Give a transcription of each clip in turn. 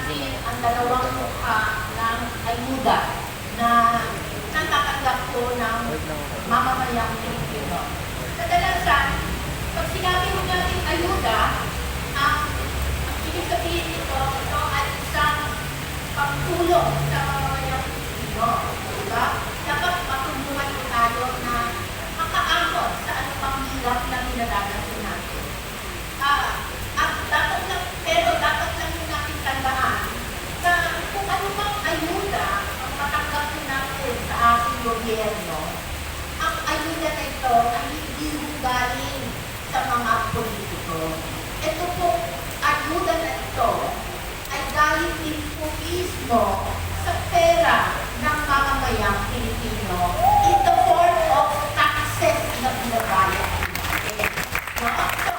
kasi ang dalawang mukha ng ayuda na natatanggap ko ng mamamayang Pilipino. Kadalasan, pag sinabi mo natin ayuda, ang ibig sabihin nito, ito ay isang pagtulong sa mamamayang Pilipino. Diba? Dapat matulungan ko tayo na makaangkot sa anumang hirap na pinadadasin natin. At dapat lang, pero dapat lang yung natin tandaan na kung anumang ayuda ang matanggap natin sa ating gobyerno, ang ayuda na ito ay hindi galing sa mga politiko. Ito po, ayuda na ito ay galing din po mismo sa pera ng mamamayang Pilipino in the form of taxes na binabayad natin. No? So,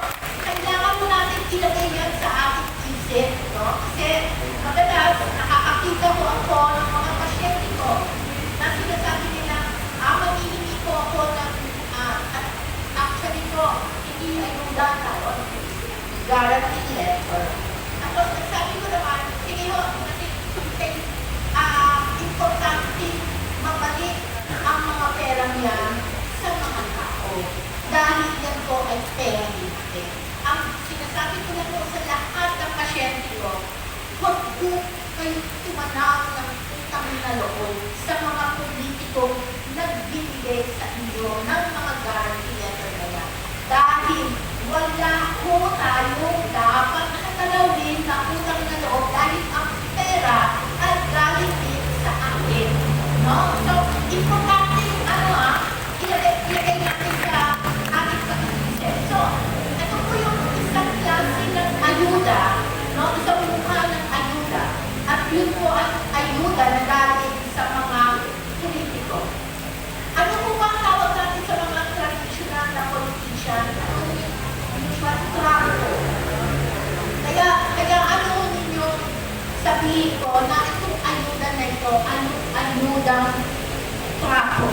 kailangan mo natin ilagay yan sa ating isip. No? Kasi madalas nakakakita ko ako ng mga pasyente ko na sinasabi nila, mamihingi po ako ng actually po, hindi ayuda na o guarantee letter. Tapos nagsabi ko naman, sige ho, kasi importante mabalik ang mga perang yan sa mga tao. Dahil yan po ay pera natin. Ang sinasabi ko na po sa lahat ng pasyente ko, huwag po kayo tumanaw ng utang na loob sa mga politiko nagbibigay sa inyo ng mga guarantee letter na yan. Dahil wala po tayong dapat nakalawin na utang na loob dahil ang pera ay galing din sa atin. No? So, importante yung ilagay natin sa ating pag-isip. So, ito po yung isang klase ng ayuda, no? Isang mukha ng ayuda. At yun po ay ayuda na galing sa mga politiko. Ano po ba ang tawag natin sa mga traditional na politician? Usual trapo. Kaya ano ninyo sabihin ko na itong ayuda na ito, ayudang trapo.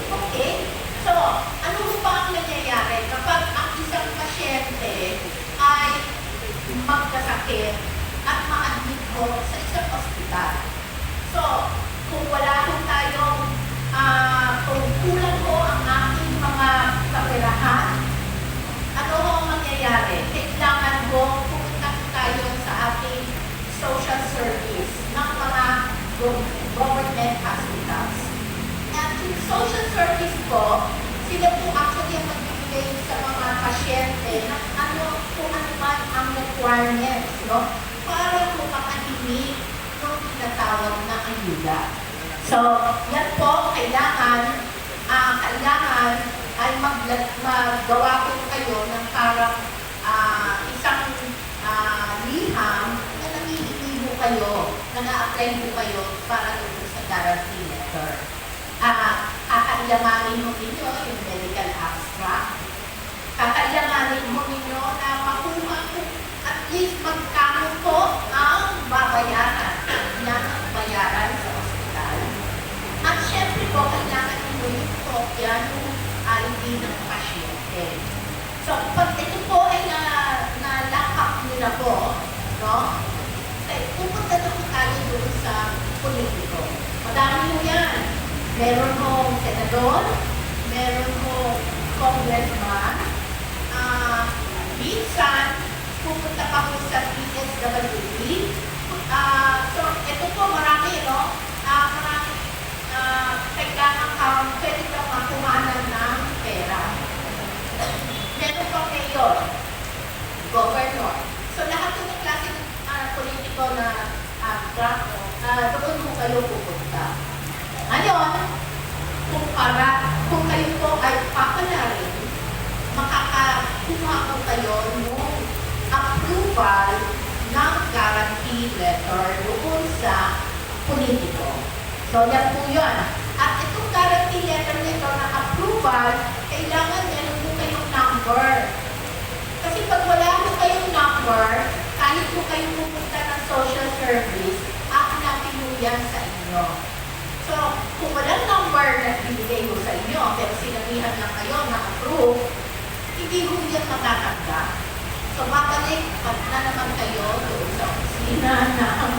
Okay? So, ano ba ang nangyayari kapag ang isang pasyente ay magkasakit at ma-admit ko sa isang ospital? So, kung wala po tayong kung kulang po ang ating mga kaperahan, ano ho ang mangyayari? Kailangan po pumunta tayo sa ating social service ng mga government hospitals. At yung social service po, sila po actually ang magbibigay sa mga pasyente ng kung ano man ang requirements, no? Para po makahimik ng tinatawag na ayuda. So, yan po, kailangan ay maggawa po kayo ng parang isang liham na nangihingi po kayo, na na-apply po kayo para doon sa guarantee letter. Kakailanganin mo ninyo yung medical abstract. Kakailanganin mo ninyo na makuha po at least magkano po ang babayaran ng bayaran sa ospital. At syempre po, kailangan ninyo yung kopya ng ID ng pasyente. So, pag ito po ay na-lock up nyo na po, no? Pupunta na po tayo doon sa politiko. Madami mo yan. Meron mong senador, meron mong congressman, minsan, pupunta pa po sa PSWD. So, ito po marami, no? Marami kailangan pwede kang makuhanan ng pera. Meron pang mayor, governor. So, lahat ng klase ng politiko na doon mo kayo pupunta. Ngayon, kung kayo po ay papalarin, makakakuha po kayo ng approval ng guarantee letter doon sa politiko. So, yan po yun. At itong guarantee letter nito na approval, kailangan meron po kayong number. Kasi pag wala po kayong number, kahit po kayo pupunta ng social service, hanapin mo yan sa inyo. So, kung walang number na binigay mo sa inyo, pero sinabihan lang kayo na approve, hindi mo yan matatanggap. So, babalik na naman kayo doon sa opisina ng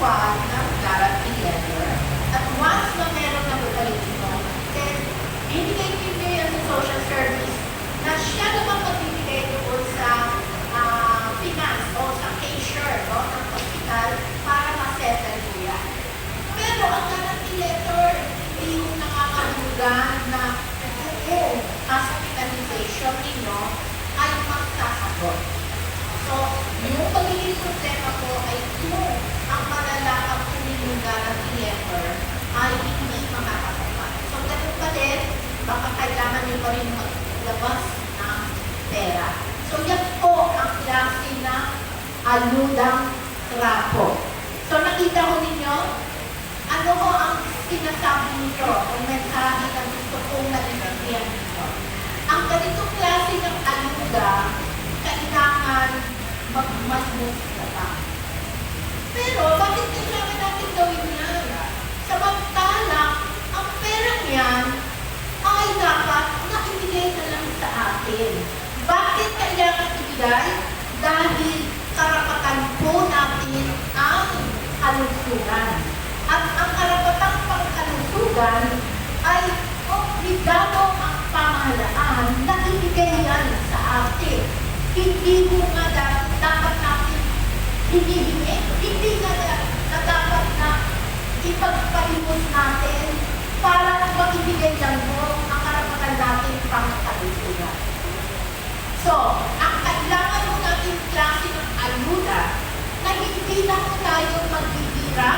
buwan ng guarantee letter. At once na meron na bumalik ito, then bibigay niyo yan sa social service na siya naman magbibigay doon sa finance o sa cashier no, ng hospital para ma-settle po yan. Pero ang guarantee letter, hindi yung nakakahulugan na yung hospitalization ninyo ay magsasagot. So, yung pagiging problema ko ay kung ang malala ang yung guarantee letter ay hindi makakasapat. So, ganun pa din, baka kailangan nyo pa rin maglabas ng pera. So, yan po ang klase ng ayudang trapo. So, nakita ko ninyo, ano ho ang sinasabi nito, ang mensahe na gusto kong nalilagyan nito. Ang ganitong klase ng ayuda, kailangan magmasmos ka pa. Pero, bakit kailangan natin gawin yan? Samantalang, ang perang yan ay dapat na ibigay na lang sa atin. Bakit kailangan ibigay? Dahil karapatan po natin ang kalusugan. At ang karapatang pangkalusugan ay obligado ang pamahalaan na ibigay yan sa atin. Hindi mo nga dapat natin hinihingi, hindi nga na dapat na ipagpalimos natin para magbibigay lang mo ang karapatan natin pangkalusugan. So, ang kailangan mo natin klase ng ayuda na hindi na mo tayo magbibira,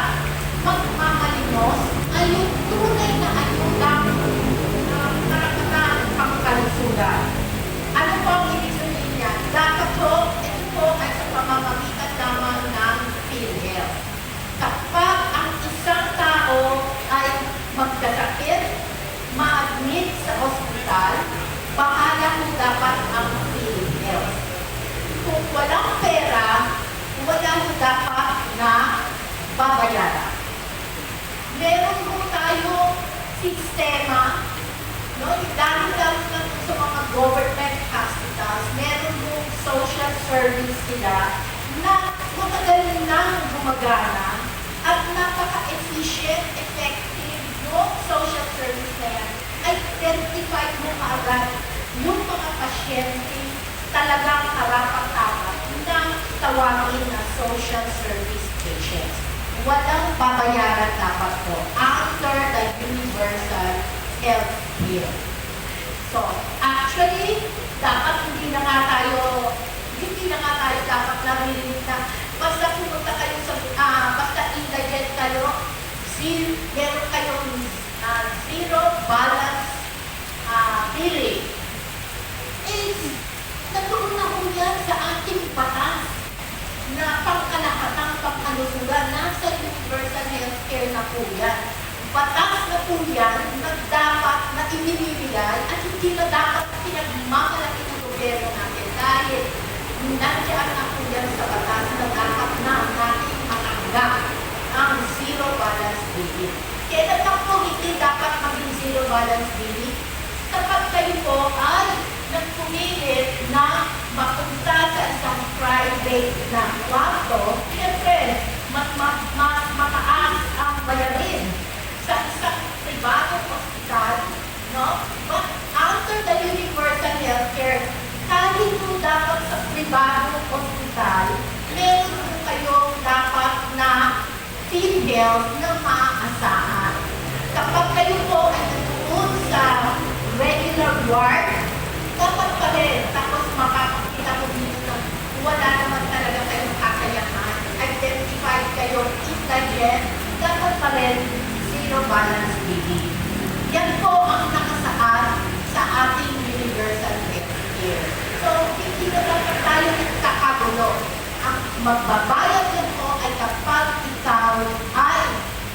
magmamalimos, ay yung tunay na ayuda ng karapatan pangkalusugan. Ano po ang ibig sabihin niya? Dapat po, ito po ay sa pamamagitan lamang ng PhilHealth. Kapag ang isang tao ay magkasakit, ma-admit sa ospital, bahala mo dapat ang PhilHealth. Kung walang pera, wala mo dapat na babayaran. Meron po tayo sistema, no? Lalo-lalo na sa mga government hospitals, meron po social service sila na magagaling nang gumagana at napaka-efficient, effective yung social service na yan ay identify mo kaagad yung mga pasyente talagang karapat-dapat na tawagin na social service patients. Walang babayaran dapat po under the universal health care. So, actually, dapat hindi na nga tayo dapat naririnig na basta pumunta kayo sa, basta indigent kayo, meron kayong zero balance billing. Nagtuon na po yan sa ating batas na pangkalahatan, pangkalusugan, nasa universal healthcare na po yan. Batas na po yan na dapat na ibinibigay at hindi na dapat pinagmamalaki ng gobyerno natin dahil nandiyan na po yan sa batas na dapat na natin matanggap ang zero balance billing. Kaya lang po hindi dapat maging zero balance billing kapag kayo po ay nagpumilit na mapunta sa isang private na kwarto, siyempre, mas mataas ang bayarin sa isang pribadong hospital, no? But under the universal healthcare, kahit po dapat sa pribadong hospital, meron po kayong dapat na PhilHealth na maaasahan. Kapag kayo po ay natuon sa regular ward, dapat pa rin, tapos makakakita ko dito na wala naman talaga kayong kakayahan, identified kayong indigent, dapat pa rin zero balance billing. Yan po ang nakasaad sa ating universal healthcare. So, hindi na dapat tayo nagkakagulo. Ang magbabayad yan po ay kapag ikaw ay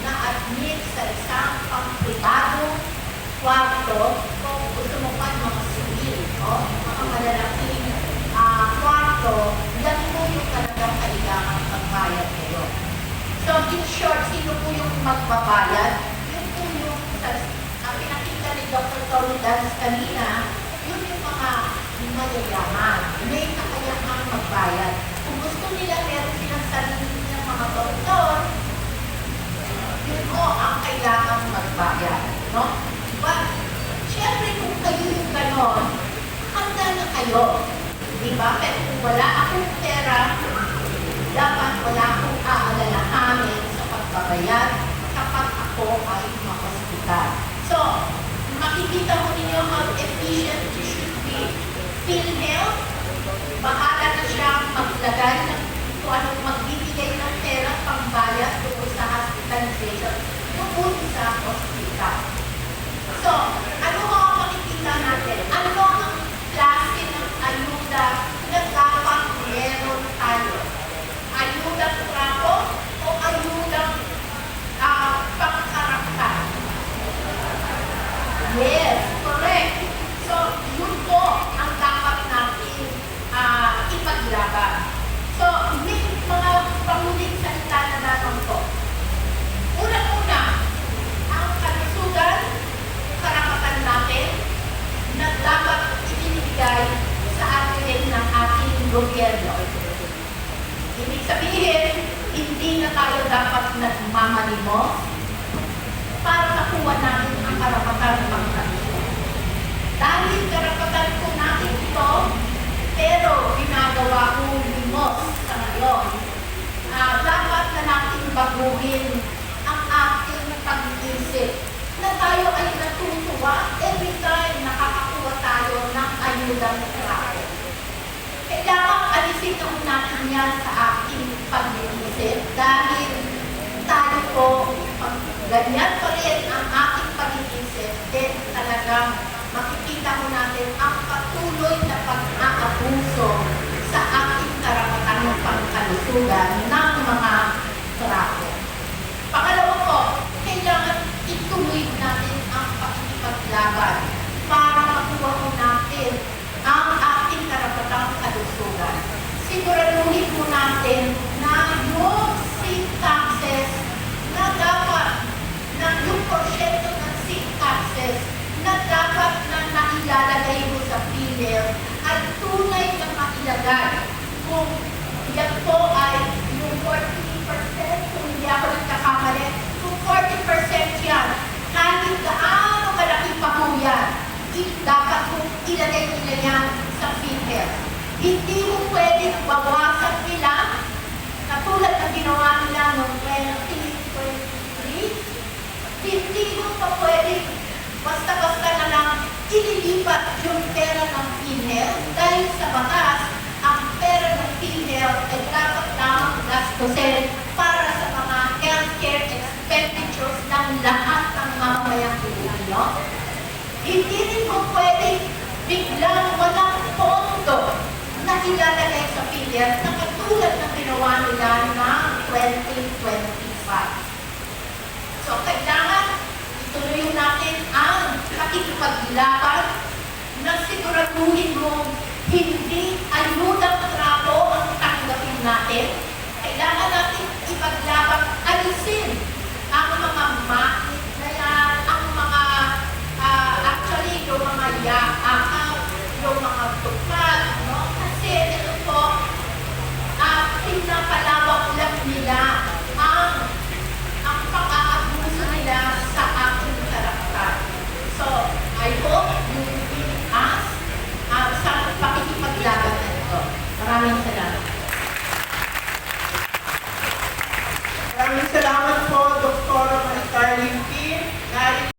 na-admit sa isang pang-pribadong kwarto, kung gusto mo pa mga civil, mga malalaking kwarto, yan po yung talagang kailangan magbayad kayo. So, in short, sino po yung magbabayad? Yun po yung pinakita ni Dr. Tony Dance kanina, yun yung mga mayayaman. May kakayahang magbayad. Kung gusto nila, meron silang sarili ng mga doktor, ba? Pero kung wala akong pera, dapat wala akong aalalahanin sa pagbabayad kapag ako ay mahospital. So, makikita mo ninyo how efficient it should be. PhilHealth, bahala na siya maglagay ng kung anong magbibigay ng pera pangbayad doon sa hospitalization doon sa hospital. So, ano ang makikita natin? Ano ang klase ng ayuda na dapat meron tayo? Ayudang trapo o ayudang pangkarapatan? Yes, correct. So, yun po ang dapat natin ipaglaban. So, may mga panguling salita na dapat po. Una-una, ang kalusugan, karapatan natin na dapat ibinigay sa atin ng ating gobyerno. Ibig sabihin, hindi na tayo dapat nagmamalimos para makuha natin ang karapatan ng pagkalusugan. Dahil karapatan po natin ito, pero ginagawa kong limos sa ngayon, dapat na natin baguhin ang ating pag-iisip na tayo ay natutuwa every time nakakakuha tayo ng ayudang trapo. Kailangan alisin na natin yan sa ating pag-iisip dahil tayo po, pag ganyan pa rin ang ating pag-iisip, then talagang makikita mo natin ang patuloy na pag-aabuso sa ating karapatan ng pangkalusugan ng mga trapo. Pangalawa po, kailangan ituloy natin ang pakikipaglaban para makuha mo natin ang ating karapatang kalusugan. Siguraduhin mo natin na yung SIN taxes na dapat, na yung porsyento ng SIN taxes na dapat na nailalagay mo sa PhilHealth ay tunay na mailagay. Kung yan po ay yung 40%, kung hindi ako nagkakamali, kung 40% yan, kahit gaano malaki pa po yan, dapat kung ilagay nila yan sa PhilHealth. Hindi mo pwedeng bawasan nila, katulad ng ginawa nila noong 2023, hindi mo pa pwedeng basta-basta na lang ililipat yung pera ng PhilHealth dahil sa batas, ang pera ng PhilHealth ay dapat lamang gastusin para sa mga healthcare expenditures ng lahat ng mamamayang Pilipino. Hindi rin mo pwedeng biglang walang pondo na ilalagay sa PhilHealth na katulad ng ginawa nila ng 2025. So, kailangan ituloy natin ang pakikipaglaban na siguraduhin mo hindi ayudang trapo ang tanggapin natin. Kailangan natin ipaglaban, alisin ang mga mait na yan, ang mga actually yung mga yaakaw, yung mga tupad, no? Kasi ito po, pinapalawak lang nila ang pang-aabuso nila sa ating karapatan. So, I hope you will ask sa pakikipaglaban na ito. Maraming salamat. Maraming salamat